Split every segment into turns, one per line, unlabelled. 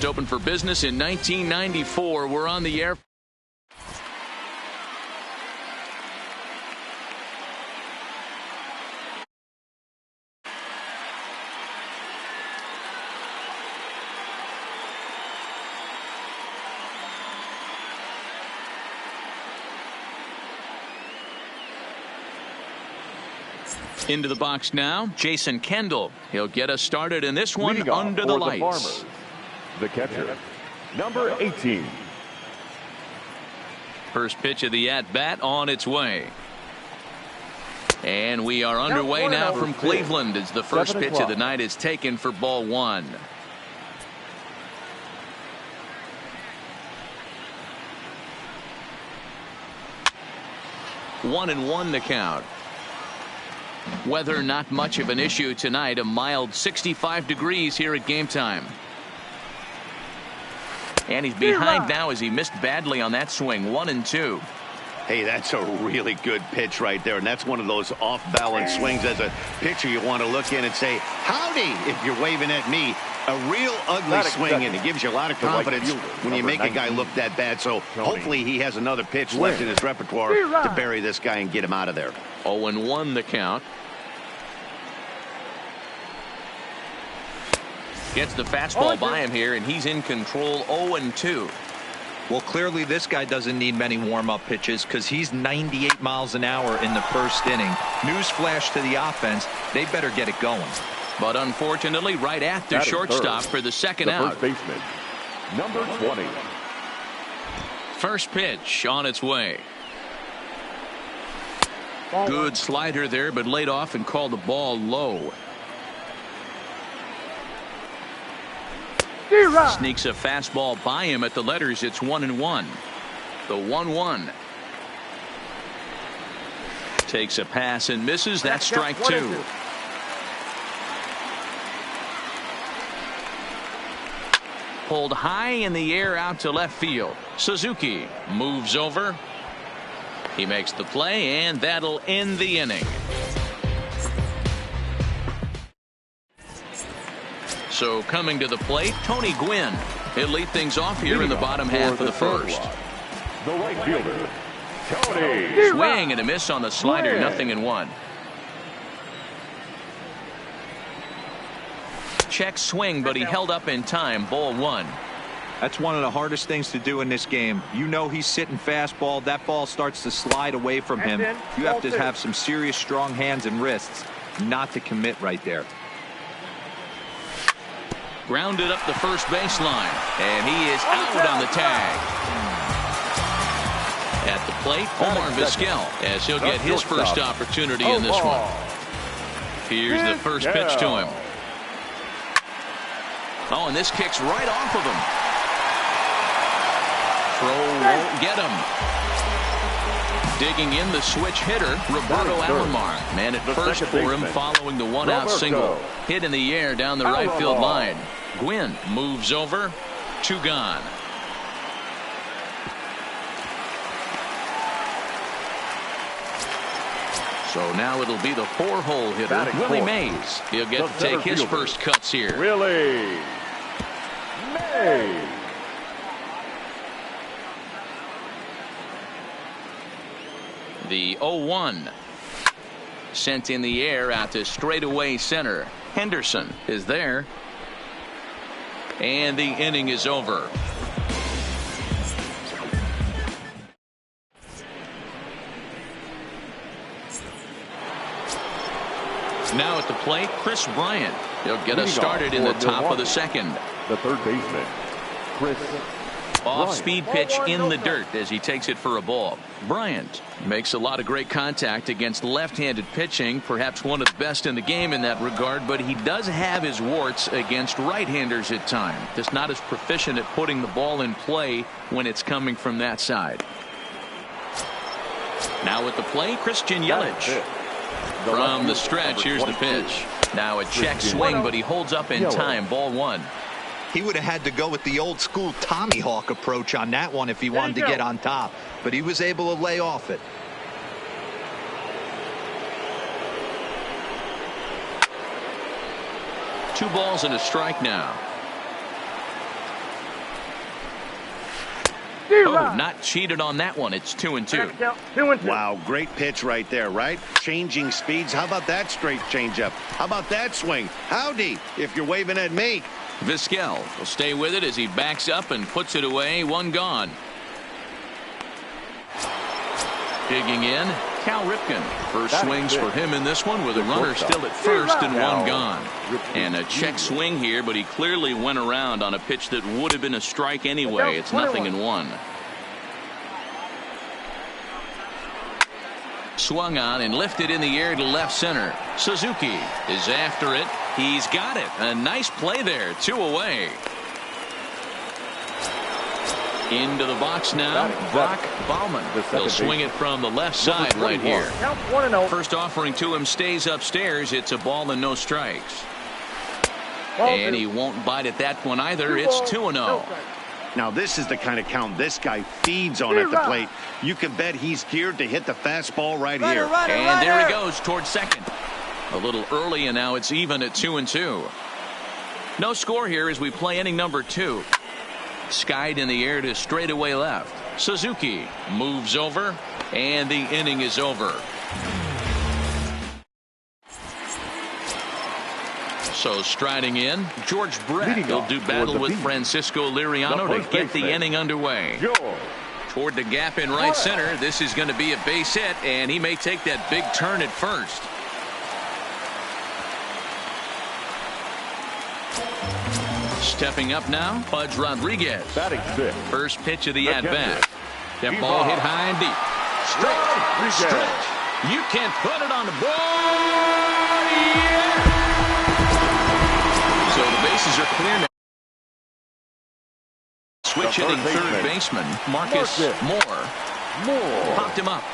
First opened for business in 1994. We're on the air. Into the box now, Jason Kendall. He'll get us started in this one under the lights.
The catcher, number 18.
First pitch of the at-bat on its way. And we are underway now from Cleveland as the first pitch of the night is taken for ball one. One and one the count. Weather not much of an issue tonight. A mild 65 degrees here at game time. And he's behind now as he missed badly on that swing. 1-2.
Hey, that's a really good pitch right there, and that's one of those off-balance swings. As a pitcher, you want to look in and say, howdy, if you're waving at me. A real ugly swing, and it gives you a lot of confidence when you make a guy look that bad. So hopefully he has another pitch left in his repertoire to bury this guy and get him out of there.
0-1 the count. Gets the fastball by him here, and he's in control. 0-2.
Well, clearly this guy doesn't need many warm-up pitches because he's 98 miles an hour in the first inning. Newsflash to the offense, they better get it going.
But unfortunately, right at the shortstop for the second out.
First baseman, number 20.
First pitch on its way. Good slider there, but laid off and called the ball low. Sneaks a fastball by him at the letters. It's 1-1. The 1-1. Takes a pass and misses. That's strike two. Pulled high in the air out to left field. Suzuki moves over. He makes the play, and that'll end the inning. So coming to the plate, Tony Gwynn. He'll lead things off here in the bottom half of the first.
The right fielder, Tony.
Swing and a miss on the slider. 0-1. Check swing, but he held up in time. Ball one.
That's one of the hardest things to do in this game. You know he's sitting fastball. That ball starts to slide away from him. You have to have some serious strong hands and wrists not to commit right there.
Grounded up the first baseline, and he is out on the tag. At the plate, Omar Vizquel, as he'll get his first opportunity in this one. Here's the first pitch to him. Oh, and this kicks right off of him. Throw won't get him. Digging in the switch hitter, Roberto Alomar. Man at first for him following the one-out single. Hit in the air down the right field line. Gwynn moves over. 2 gone. So now it'll be the 4-hole hitter, Willie Mays. He'll get to take his first cuts here.
Willie Mays.
The 0-1. Sent in the air out to straightaway center. Henderson is there. And the inning is over. Now at the plate, Chris Bryant. He'll get us started in the top of the second.
The third baseman, Chris
Off-speed pitch in the dirt as he takes it for a ball. Bryant makes a lot of great contact against left-handed pitching, perhaps one of the best in the game in that regard, but he does have his warts against right-handers at times. Just not as proficient at putting the ball in play when it's coming from that side. Now at the plate, Christian Yelich. From the stretch, here's the pitch. Now a check swing, but he holds up in time. Ball one.
He would have had to go with the old school Tommy Hawk approach on that one if he wanted to get on top, but he was able to lay off it. Two balls and a strike now.
Oh, not cheated on that one. It's 2-2.
2-2.
Wow, great pitch right there, right? Changing speeds. How about that straight changeup? How about that swing? Howdy, if you're waving at me.
Vizquel will stay with it as he backs up and puts it away. One gone. Digging in, Cal Ripken. First swings for him in this one with a runner still at first and one gone. And a check swing here, but he clearly went around on a pitch that would have been a strike anyway. It's 0-1. Swung on and lifted in the air to left center. Suzuki is after it. He's got it. A nice play there. 2 away. Into the box now, Brock Bauman. He'll swing it from the left side right here. First offering to him stays upstairs. It's a ball and no strikes. And he won't bite at that one either. It's 2-0.
Now this is the kind of count this guy feeds on at the plate. You can bet he's geared to hit the fastball right here.
And there he goes towards second. A little early, and now it's even at 2-2. No score here as we play inning number 2. Skied in the air to straightaway left. Suzuki moves over, and the inning is over. So striding in, George Brett will do battle with Francisco Liriano to get the inning underway. Toward the gap in right center. This is going to be a base hit, and he may take that big turn at first. Stepping up now, Pudge Rodriguez.
Batting fifth.
First pitch of the at-bat. That ball hit high and deep. Stretch. You can't put it on the board. Yeah. So the bases are clear now. Switch hitting third baseman, Marcus Moore. Popped him up.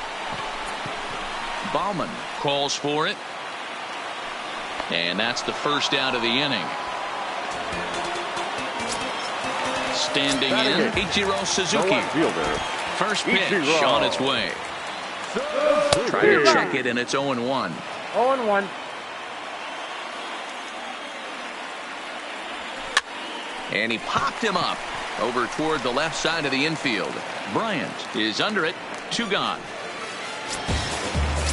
Bauman calls for it. And that's the first out of the inning. Standing in, Ichiro Suzuki. First pitch on its way. Trying to check it, and it's 0-1.
0-1.
And he popped him up over toward the left side of the infield. Bryant is under it. 2 gone.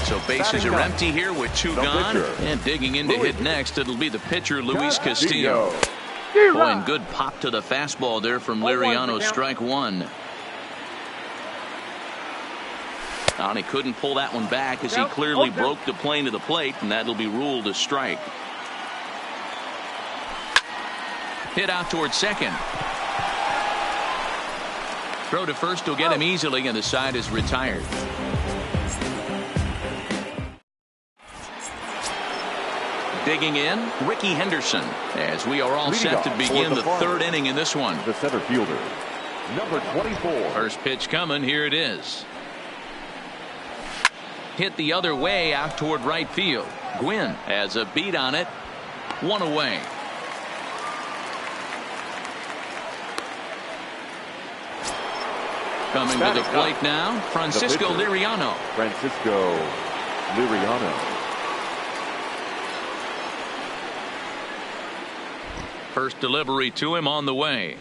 So bases are empty here with 2 gone. And digging in to hit next, it'll be the pitcher, Luis Castillo. Oh, and good pop to the fastball there from Liriano. Strike 1. And he couldn't pull that one back as he clearly broke the plane to the plate, and that'll be ruled a strike. Hit out towards second. Throw to first will get him easily, and the side is retired. Digging in, Ricky Henderson, as we are all set to begin the third inning in this one.
The center fielder, number 24.
First pitch coming. Here it is. Hit the other way out toward right field. Gwynn has a beat on it. 1 away. Coming to the plate now, Francisco Liriano.
Francisco Liriano.
First delivery to him on the way.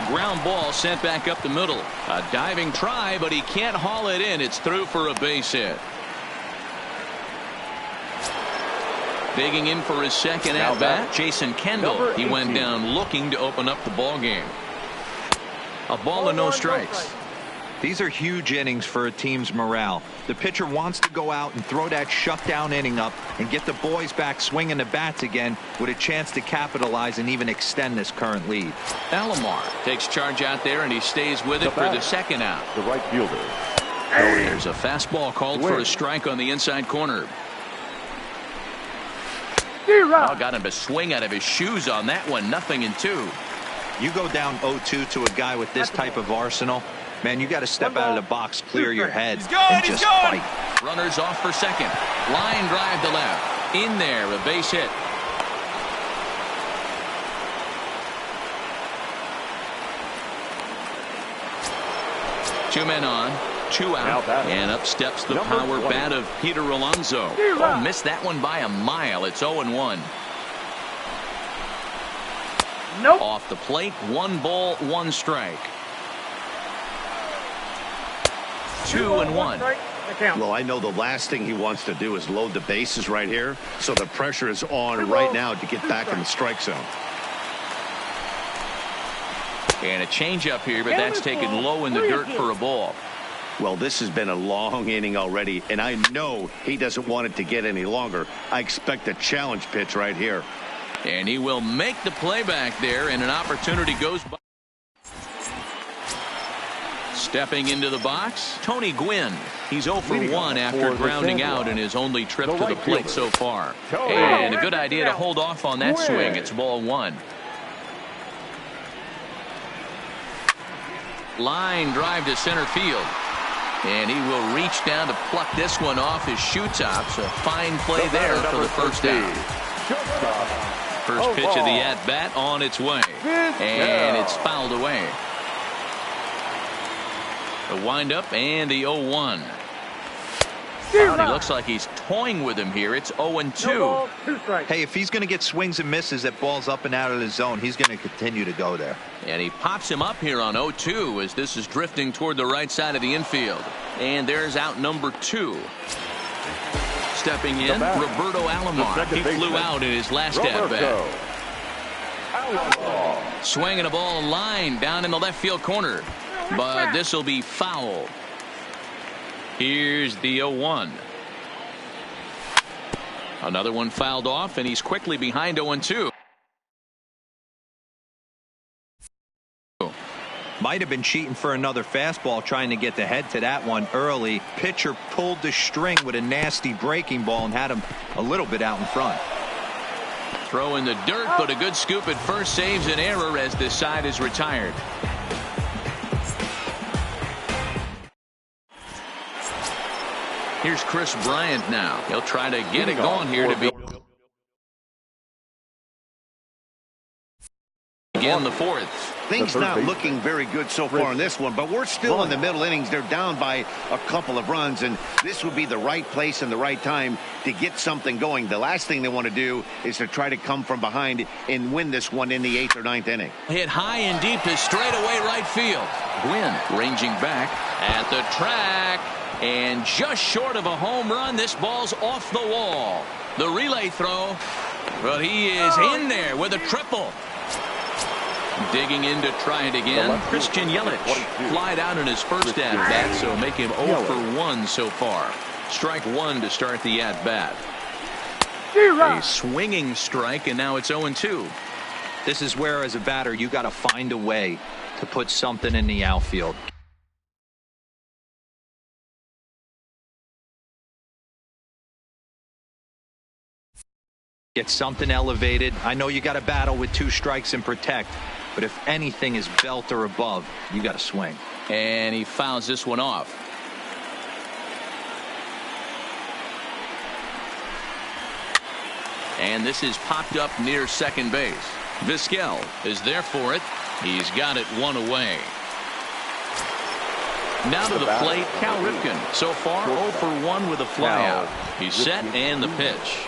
Ground ball sent back up the middle. A diving try, but he can't haul it in. It's through for a base hit. Digging in for his second at bat, Jason Kendall. He went down looking to open up the ball game. A ball and no strikes.
These are huge innings for a team's morale. The pitcher wants to go out and throw that shutdown inning up and get the boys back swinging the bats again with a chance to capitalize and even extend this current lead.
Alomar takes charge out there, and he stays with it for the second out.
The right fielder.
There's a fastball called for a strike on the inside corner. Oh, got him to swing out of his shoes on that one. 0-2.
You go down 0-2 to a guy with this type of arsenal, man, you got to step out of the box, clear your head, and just fight.
Runners off for second. Line drive to left. In there, a base hit. Two men on, 2 out, and up steps the power bat of Peter Alonso. Oh, missed that one by a mile. It's 0-1.
Nope.
Off the plate, 1 ball, 1 strike. 2-1.
Well, I know the last thing he wants to do is load the bases right here, so the pressure is on right now to get back in the strike zone.
And a changeup here, but that's taken low in the dirt for a ball.
Well, this has been a long inning already, and I know he doesn't want it to get any longer. I expect a challenge pitch right here.
And he will make the play back there, and an opportunity goes by. Stepping into the box, Tony Gwynn. He's 0 for 1 after grounding out in his only trip to the plate so far. And a good idea to hold off on that swing. It's ball 1. Line drive to center field. And he will reach down to pluck this one off his shoe tops. A fine play there for the first out. First pitch of the at-bat on its way. And it's fouled away. The windup and the 0-1. He looks like he's toying with him here. It's 0-2.
Hey, if he's going to get swings and misses at balls up and out of the zone, he's going to continue to go there.
And he pops him up here on 0-2 as this is drifting toward the right side of the infield. And there's out number 2. Stepping in, Roberto Alomar. He flew out in his last at-bat. Swinging a ball line down in the left field corner. But this will be foul. Here's the 0-1. Another one fouled off, and he's quickly behind 0-2.
Might have been cheating for another fastball, trying to get the head to that one early. Pitcher pulled the string with a nasty breaking ball and had him a little bit out in front.
Throw in the dirt, but a good scoop at first saves an error as this side is retired. Here's Chris Bryant now. He'll try to get it going here to begin the 4th.
Things not looking very good so far in this one, but we're still in the middle innings. They're down by a couple of runs, and this would be the right place and the right time to get something going. The last thing they want to do is to try to come from behind and win this one in the 8th or 9th inning.
Hit high and deep to straightaway right field. Gwynn ranging back at the track. And just short of a home run, this ball's off the wall. The relay throw, but he is in there with a triple. Digging in to try it again. Christian Yelich flied out in his first at-bat, so make him 0 for 1 so far. Strike 1 to start the at-bat. A swinging strike, and now it's 0-2.
This is where, as a batter, you got to find a way to put something in the outfield. Get something elevated. I know you got to battle with 2 strikes and protect, but if anything is belt or above, you got to swing.
And he fouls this one off. And this is popped up near second base. Vizquel is there for it. He's got it 1 away. Now to the plate, Cal Ripken. So far 0 for 1 with a flyout. He's set and the pitch.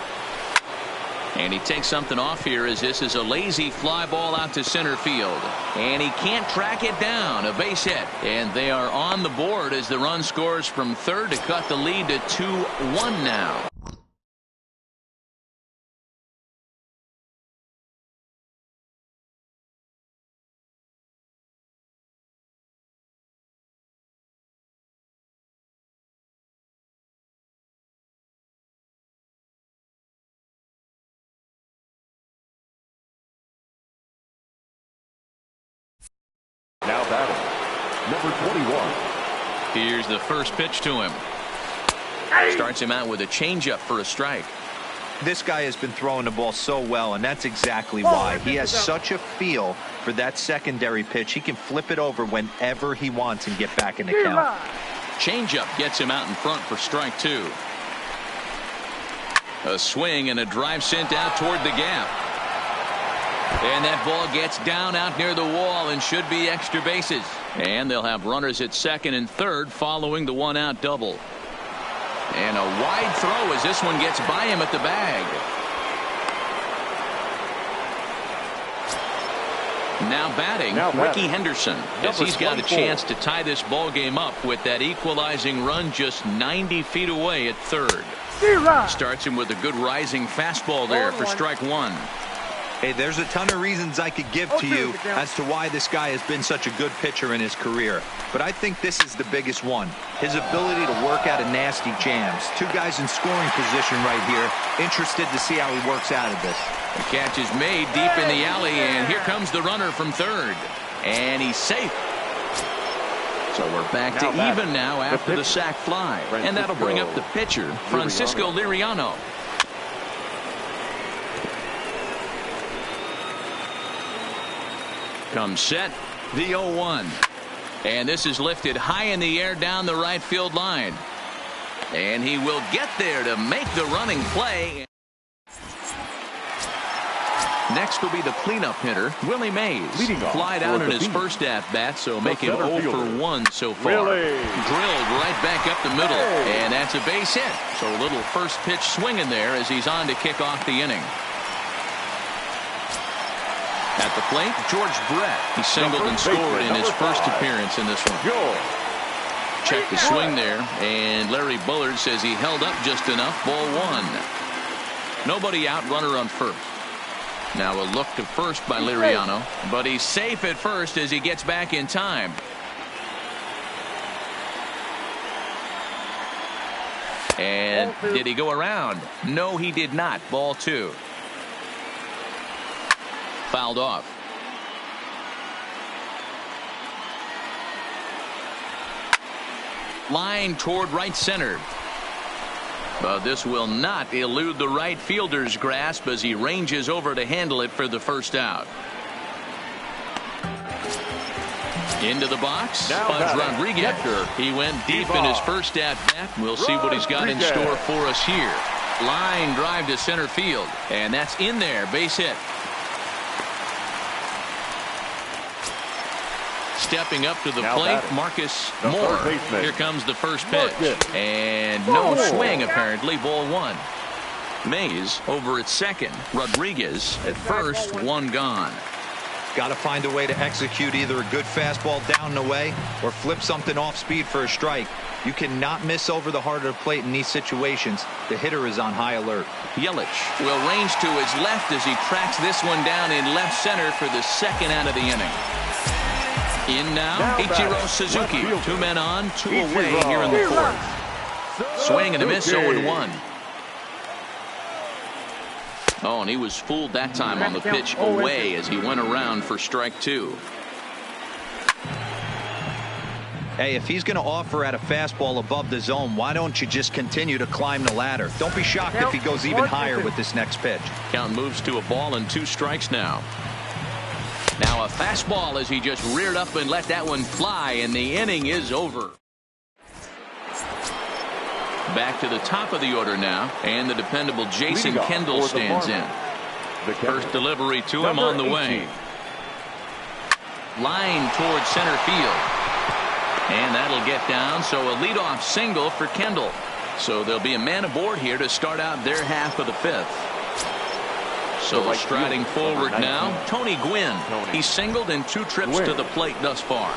And he takes something off here as this is a lazy fly ball out to center field. And he can't track it down. A base hit. And they are on the board as the run scores from third to cut the lead to 2-1 now.
Now batting, number 21.
Here's the first pitch to him. Starts him out with a changeup for a strike.
This guy has been throwing the ball so well, and that's exactly why. He has such a feel for that secondary pitch. He can flip it over whenever he wants and get back in the count.
Changeup gets him out in front for strike 2. A swing and a drive sent out toward the gap. And that ball gets down out near the wall and should be extra bases. And they'll have runners at second and third following the 1-out double. And a wide throw as this one gets by him at the bag. Now batting, Ricky Henderson, as he's got a chance to tie this ball game up with that equalizing run just 90 feet away at third. Starts him with a good rising fastball there for strike one.
Hey, there's a ton of reasons I could give to you as to why this guy has been such a good pitcher in his career. But I think this is the biggest one. His ability to work out of nasty jams. Two guys in scoring position right here. Interested to see how he works out of this.
The catch is made deep in the alley, and here comes the runner from third. And he's safe. So we're back to even now after the sac fly. And that'll bring up the pitcher, Francisco Liriano. Comes set, the 0-1. And this is lifted high in the air down the right field line. And he will get there to make the running play. Next will be the cleanup hitter, Willie Mays. Fly down in his first at-bat, so make him 0 for 1 so far. Drilled right back up the middle. And that's a base hit. So a little first pitch swinging there as he's on to kick off the inning. At the plate, George Brett. He singled and scored in his first appearance in this one. Check the swing there, and Larry Bullard says he held up just enough. Ball one. Nobody out, runner on first. Now a look to first by Liriano, but he's safe at first as he gets back in time. And did he go around? No, he did not. Ball two. Fouled off. Line toward right center. But this will not elude the right fielder's grasp as he ranges over to handle it for the first out. Into the box, Pudge Rodriguez. He went deep in his first at-bat. We'll see what he's got in store for us here. Line drive to center field, and that's in there. Base hit. Stepping up to the plate, Marcus Moore. Here comes the first pitch. And no swing, apparently. Ball one. Mays over at second. Rodriguez at first. One gone.
Got to find a way to execute either a good fastball down the way or flip something off speed for a strike. You cannot miss over the heart of the plate in these situations. The hitter is on high alert.
Yelich will range to his left as he tracks this one down in left center for the second out of the inning. In now, Ichiro Suzuki. 2 men on, 2 away here in the fourth. Swing and a miss, 0-1. Oh, and he was fooled that time on the pitch away as he went around for strike two.
Hey, if he's going to offer at a fastball above the zone, why don't you just continue to climb the ladder? Don't be shocked if he goes even higher with this next pitch.
Count moves to a ball and 2 strikes now. Now a fastball as he just reared up and let that one fly, and the inning is over. Back to the top of the order now, and the dependable Jason Kendall stands in. First delivery to him on the way. Line towards center field. And that'll get down, so a leadoff single for Kendall. So there'll be a man aboard here to start out their half of the fifth. So striding forward now, Tony Gwynn. He singled in 2 trips to the plate thus far.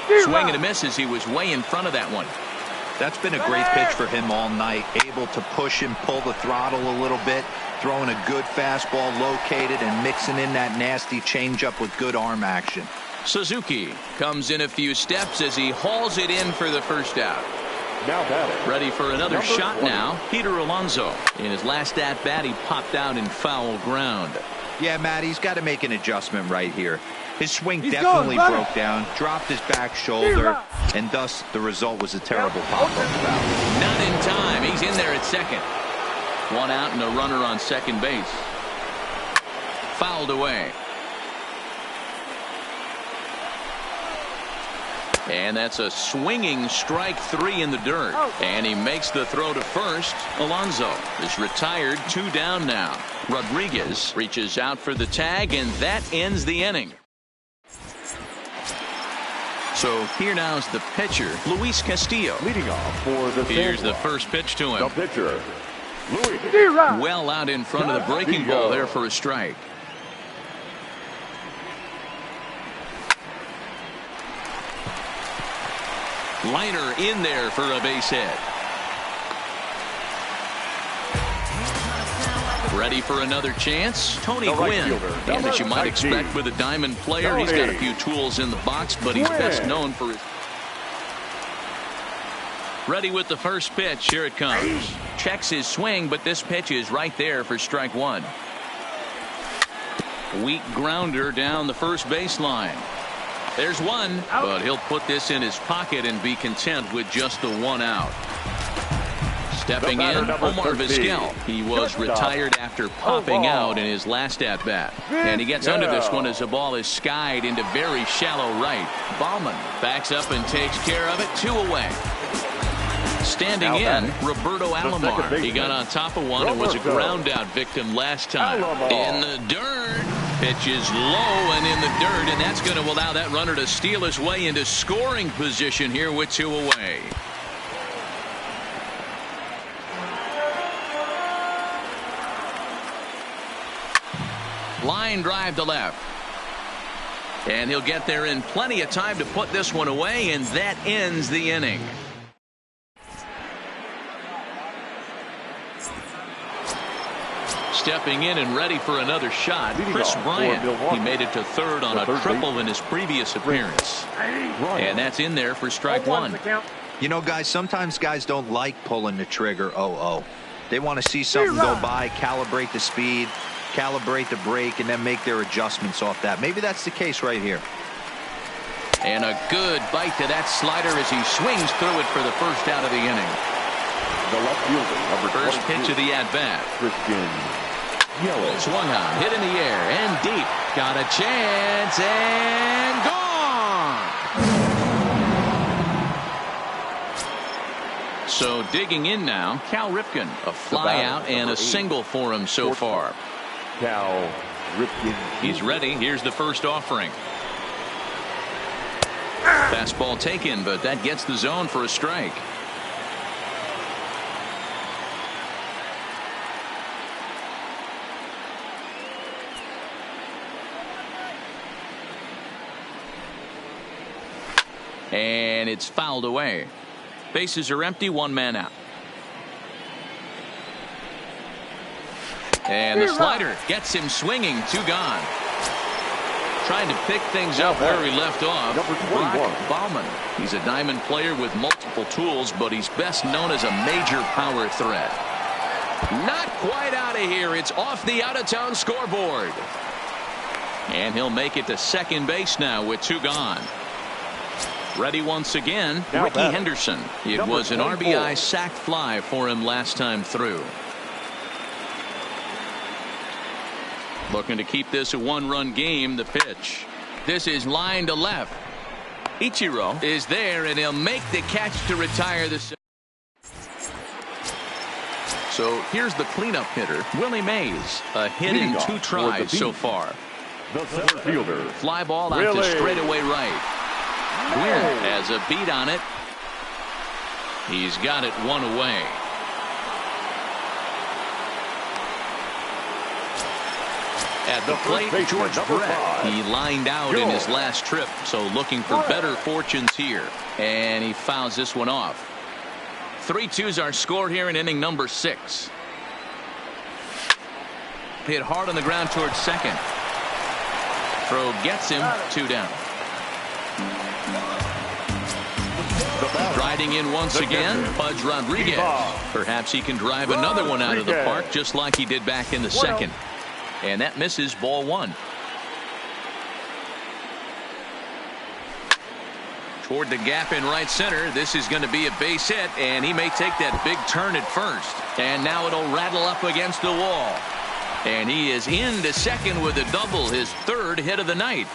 Swing and a miss as he was way in front of that one.
That's been a great pitch for him all night. Able to push and pull the throttle a little bit. Throwing a good fastball located and mixing in that nasty changeup with good arm action.
Suzuki comes in a few steps as he hauls it in for the first out. Ready for another shot now, Peter Alonso. In his last at-bat, he popped out in foul ground.
Yeah, Matt, he's got to make an adjustment right here. His swing definitely broke down, dropped his back shoulder, and thus the result was a terrible pop-up foul.
Not in time. He's in there at second. 1 out and a runner on second base. Fouled away. And that's a swinging strike 3 in the dirt. And he makes the throw to first. Alonso is retired, 2 down now. Rodriguez reaches out for the tag, and that ends the inning. So here now is the pitcher, Luis Castillo.
Leading off for the
Here's the first pitch to him.
The pitcher, Luis.
Well out in front of the breaking ball there for a strike. Liner in there for a base hit. Ready for another chance? Tony Gwynn. And as you might expect with a diamond player, he's got a few tools in the box, but he's best known for his... Ready with the first pitch. Here it comes. Checks his swing, but this pitch is right there for strike one. Weak grounder down the first baseline. There's one, but he'll put this in his pocket and be content with just the one out. Stepping in, Omar Vizquel. He was retired after popping out in his last at-bat. And he gets under this one as the ball is skied into very shallow right. Bauman backs up and takes care of it. 2 away. Standing in, Roberto Alomar. He got on top of one and was a ground-out victim last time. In the dirt. Pitch is low and in the dirt, and that's going to allow that runner to steal his way into scoring position here with 2 away. Line drive to left. And he'll get there in plenty of time to put this one away, and that ends the inning. Stepping in and ready for another shot, Chris Bryant. He made it to third on a triple in his previous appearance. And that's in there for strike one.
You know, guys, sometimes guys don't like pulling the trigger 0-0. They want to see something go by, calibrate the speed, calibrate the brake, and then make their adjustments off that. Maybe that's the case right here.
And a good bite to that slider as he swings through it for the first out of the inning.
The left fielder, number
First pitch of the at-bat. Swung on, hit in the air, and deep. Got a chance, and gone! So digging in now, Cal Ripken. A fly out and a single for him so far.
Cal Ripken.
He's ready. Here's the first offering. Fastball taken, but that gets the zone for a strike. And it's fouled away. Bases are empty, 1 man out. And the slider gets him swinging. 2 gone. Trying to pick things up where he left off. Brock Bauman. He's a diamond player with multiple tools, but he's best known as a major power threat. Not quite out of here. It's off the out-of-town scoreboard. And he'll make it to second base now with 2 gone. Ready once again, Ricky Henderson. It was an RBI sac fly for him last time through. Looking to keep this a 1-run game. The pitch. This is line to left. Ichiro is there, and he'll make the catch to retire the. So here's the cleanup hitter, Willie Mays. A hit in 2 tries so far.
The center fielder.
Fly ball out to straightaway right. Gwynn has a beat on it. He's got it 1 away. At the plate, George Brett. He lined out in his last trip, so looking for better fortunes here. And he fouls this one off. 3-2's our score here in inning number 6. Hit hard on the ground towards second. Throw gets him, 2 down. Riding in once again, Pudge Rodriguez. Perhaps he can drive another one out of the park just like he did back in the second. And that misses, ball 1. Toward the gap in right center. This is going to be a base hit, and he may take that big turn at first. And now it'll rattle up against the wall. And he is into second with a double, his 3rd hit of the night.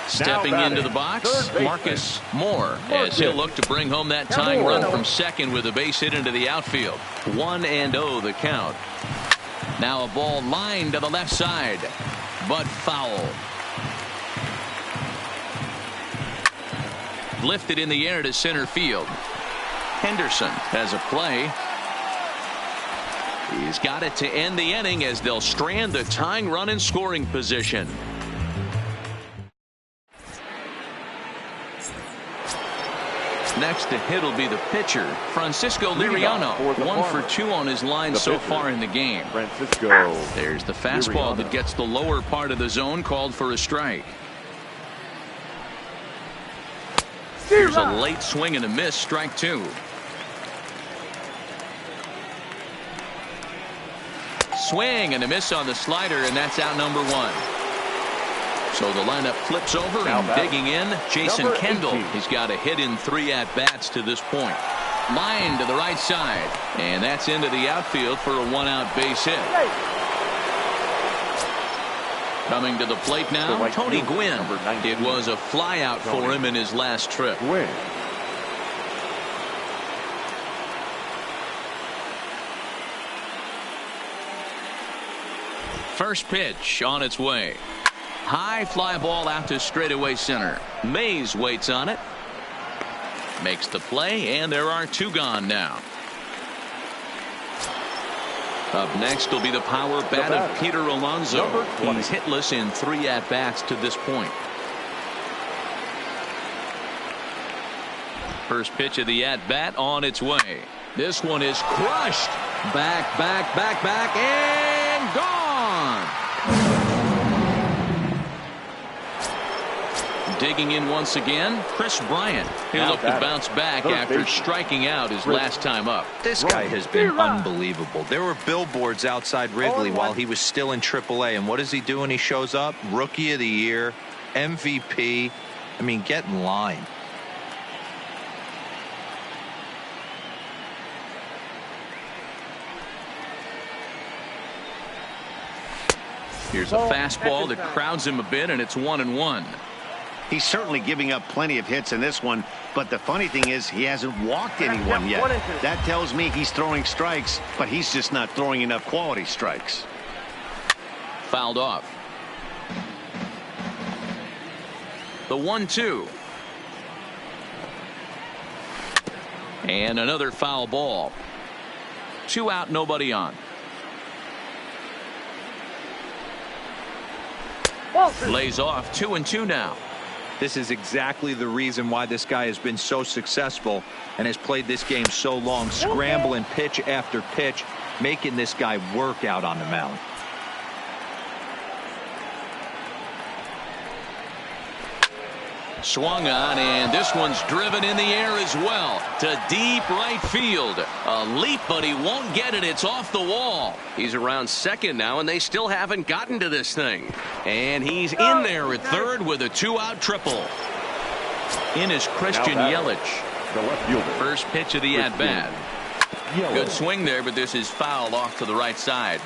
Stepping into the box, Marcus Moore, as he'll look to bring home that tying run from second with a base hit into the outfield. 1-0 the count. Now a ball lined to the left side, but foul. Lifted in the air to center field. Henderson has a play. He's got it to end the inning as they'll strand the tying run in scoring position. Next to hit will be the pitcher, Francisco Liriano. 1 for 2 on his line so far in the game.
Francisco.
There's the fastball that gets the lower part of the zone, called for a strike. Here's a late swing and a miss, strike 2. Swing and a miss on the slider, and that's out number 1. So the lineup flips over, and digging in, Jason Kendall. He's got a hit in 3 at-bats to this point. Line to the right side, and that's into the outfield for a 1-out base hit. Coming to the plate now, Tony Gwynn. It was a flyout for him in his last trip. First pitch on its way. High fly ball out to straightaway center. Mays waits on it. Makes the play, and there are 2 gone now. Up next will be the power bat of Peter Alonso. He's hitless in 3 at-bats to this point. First pitch of the at-bat on its way. This one is crushed. Back, and gone. Digging in once again, Chris Bryant. He'll look to bounce back after striking out his last time up.
This guy has been unbelievable. There were billboards outside Wrigley while he was still in AAA, and what does he do when he shows up? Rookie of the Year, MVP. I mean, get in line.
Here's a fastball that crowds him a bit, and it's 1-1.
He's certainly giving up plenty of hits in this one, but the funny thing is he hasn't walked anyone yet. That tells me he's throwing strikes, but he's just not throwing enough quality strikes.
Fouled off. The 1-2. And another foul ball. 2 out, nobody on. Lays off. 2-2 now.
This is exactly the reason why this guy has been so successful and has played this game so long, scrambling pitch after pitch, making this guy work out on the mound.
Swung on, and this one's driven in the air as well to deep right field. A leap, but he won't get it. It's off the wall. He's around second now, and they still haven't gotten to this thing. And he's in there at third with a 2-out triple. In is Christian Yelich.
The left fielder.
First pitch of the at-bat. Good swing there, but this is fouled off to the right side.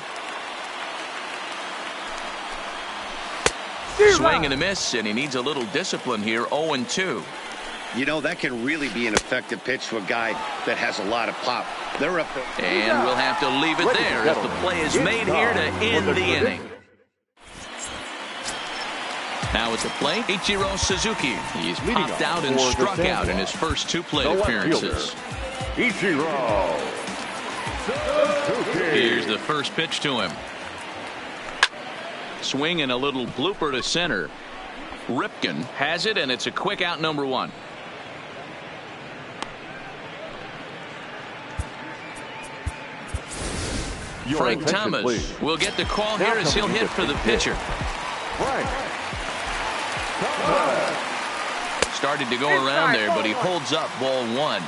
Swing and a miss, and he needs a little discipline here. 0-2.
You know, that can really be an effective pitch to a guy that has a lot of pop. They're up there.
And we'll have to leave it there as the play is made here to end the inning. Now at the plate, Ichiro Suzuki. He's popped out and struck out in his first 2 plate appearances.
Ichiro Suzuki.
Here's the first pitch to him. Swing and a little blooper to center. Ripken has it, and it's a quick out, number 1. Frank Thomas will get the call here as he'll hit for the pitcher. Started to go around there, but he holds up, ball 1.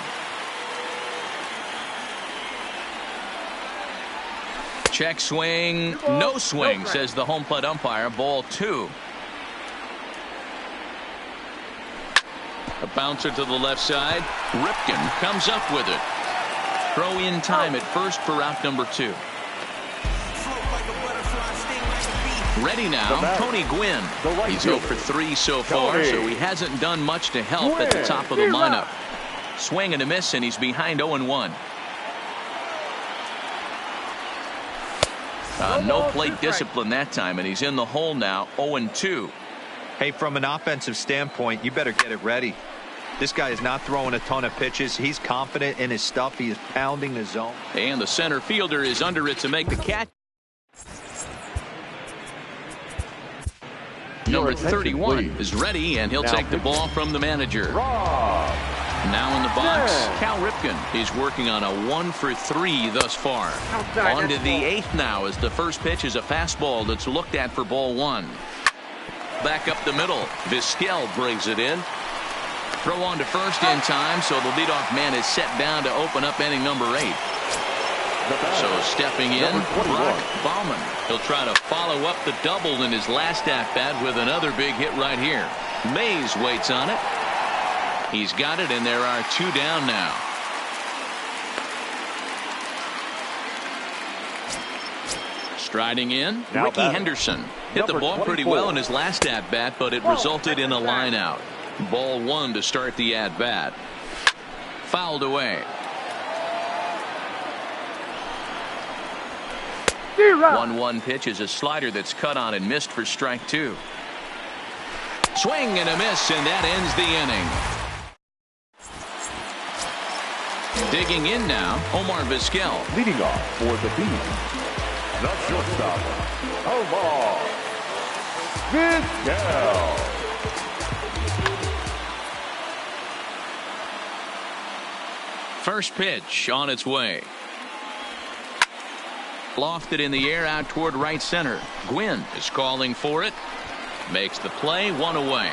Check swing, no swing, says the home plate umpire. Ball 2. A bouncer to the left side. Ripken comes up with it. Throw in time at first for out number 2. Ready now, Tony Gwynn. He's 0 for 3 so far, so he hasn't done much to help at the top of the lineup. Swing and a miss, and he's behind 0-1. No plate discipline that time, and he's in the hole now. 0-2.
Hey, from an offensive standpoint, you better get it ready. This guy is not throwing a ton of pitches. He's confident in his stuff. He is pounding the zone.
And the center fielder is under it to make the catch. Number 31 is ready, and he'll take the ball from the manager. Now in the box, Cal Ripken. He's working on a 1-for-3 thus far. On to the 8th now as the first pitch is a fastball that's looked at for ball 1. Back up the middle. Vizquel brings it in. Throw on to first in time, so the leadoff man is set down to open up inning number 8. So stepping in, Brock Bauman. He'll try to follow up the double in his last at-bat with another big hit right here. Mays waits on it. He's got it, and there are 2 down now. Striding in, Ricky Henderson. Hit the ball pretty well in his last at-bat, but it resulted in a line out. Ball 1 to start the at-bat. Fouled away. 1-1 pitch is a slider that's cut on and missed for strike 2. Swing and a miss, and that ends the inning. Digging in now, Omar Vizquel.
Leading off for the team, the shortstop, Omar Vizquel.
First pitch on its way. Lofted in the air out toward right center. Gwynn is calling for it. Makes the play, 1 away.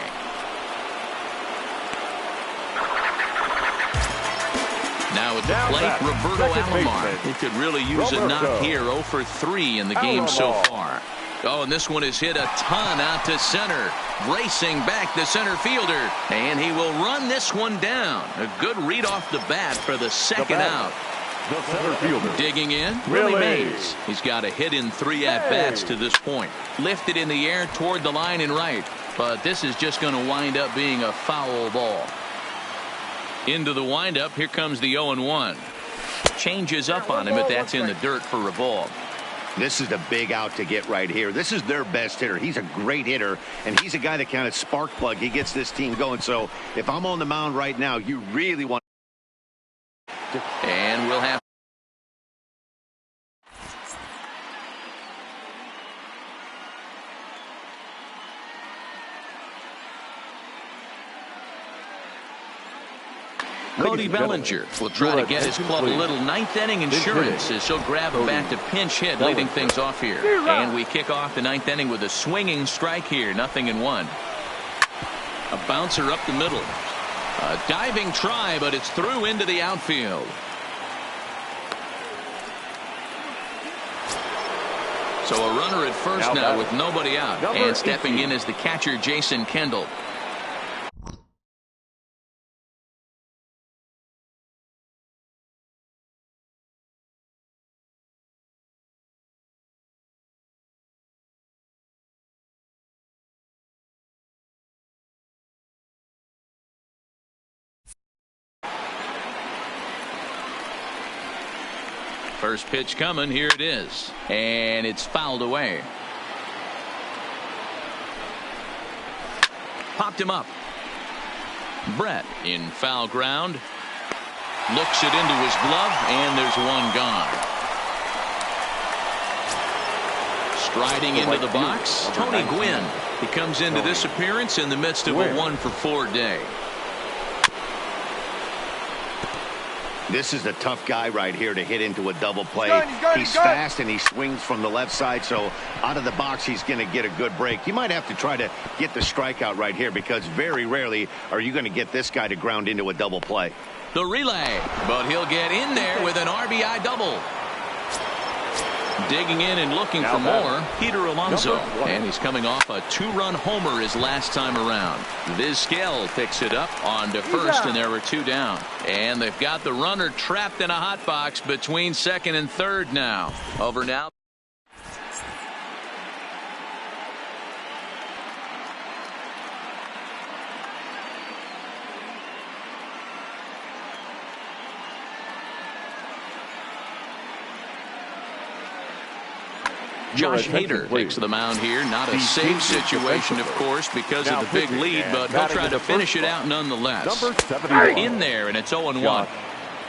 Now at the plate, Roberto Alomar. He could really use a knock here. 0 for 3 in the game so far. Oh, and this one is hit a ton out to center. Racing back the center fielder. And he will run this one down. A good read off the bat for the second out.
The center fielder.
Digging in, Willie Mays. He's got a hit in 3 at-bats to this point. Lifted in the air toward the line and right. But this is just going to wind up being a foul ball. Into the windup, here comes the 0-1. Changes up on him, but that's in the dirt for a ball.
This is the big out to get right here. This is their best hitter. He's a great hitter, and he's a guy that kind of spark plug. He gets this team going. So if I'm on the mound right now, you really want.
And we'll have. Cody Bellinger will try to get his club a little 9th inning insurance as he'll grab a bat to pinch hit, leading things off here. And we kick off the 9th inning with a swinging strike here, 0-1. A bouncer up the middle. A diving try, but it's through into the outfield. So a runner at first now with nobody out. And stepping in is the catcher, Jason Kendall. First pitch coming. Here it is. And it's fouled away. Popped him up. Brett in foul ground. Looks it into his glove, and there's one gone. Striding into the box, Tony Gwynn. He comes into this appearance in the midst of a 1-for-4 day.
This is a tough guy right here to hit into a double play. He's fast and he swings from the left side, so out of the box he's going to get a good break. You might have to try to get the strikeout right here because very rarely are you going to get this guy to ground into a double play.
The relay, but he'll get in there with an RBI double. Digging in and looking for more, Peter Alonso. And he's coming off a 2-run homer his last time around. Vizquel picks it up on to first, and there were 2 down. And they've got the runner trapped in a hot box between second and third now. Over now. Josh Hader takes the mound here. Not a safe situation, of course, because of the big lead, but he'll try to finish it out nonetheless. In there, and it's 0-1.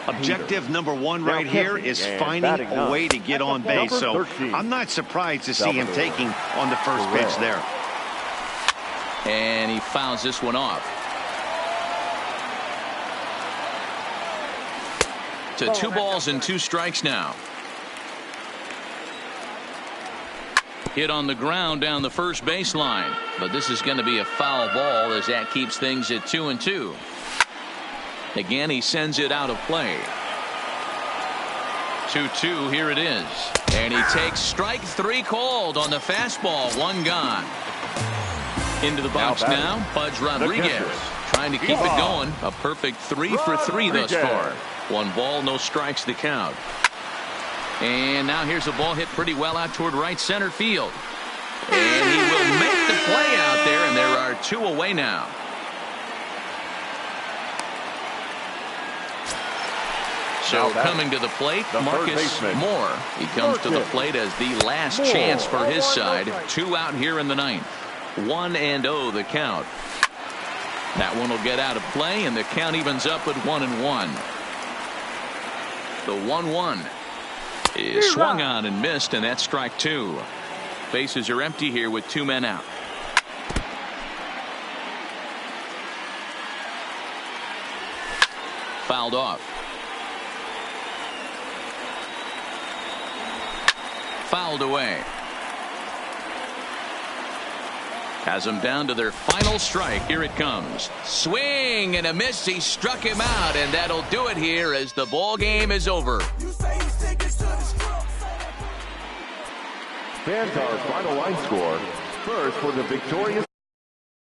Objective number 1 right here is finding a way to get on base. So I'm not surprised to see him taking on the first pitch there.
And he fouls this one off. to 2 balls and 2 strikes now. Hit on the ground down the first baseline, but this is going to be a foul ball as that keeps things at 2-2. Again, he sends it out of play. 2-2, here it is. And he takes strike 3 called on the fastball. 1 gone. Into the box now, Pudge Rodriguez. Trying to keep it going. A perfect 3 for 3 thus far. 1 ball, no strikes to count. And now here's a ball hit pretty well out toward right center field. And he will make the play out there, and there are 2 away now. So coming to the plate, Marcus Moore. He comes to the plate as the last chance for his side. 2 out here in the 9th. 1-0 the count. That one will get out of play, and the count evens up at 1-1. The 1-1 is swung on and missed, and that's strike 2. Bases are empty here with 2 men out. Fouled off. Fouled away. Has them down to their final strike. Here it comes. Swing and a miss. He struck him out, and that'll do it here as the ball game is over.
Fans, our final line score. First for the victorious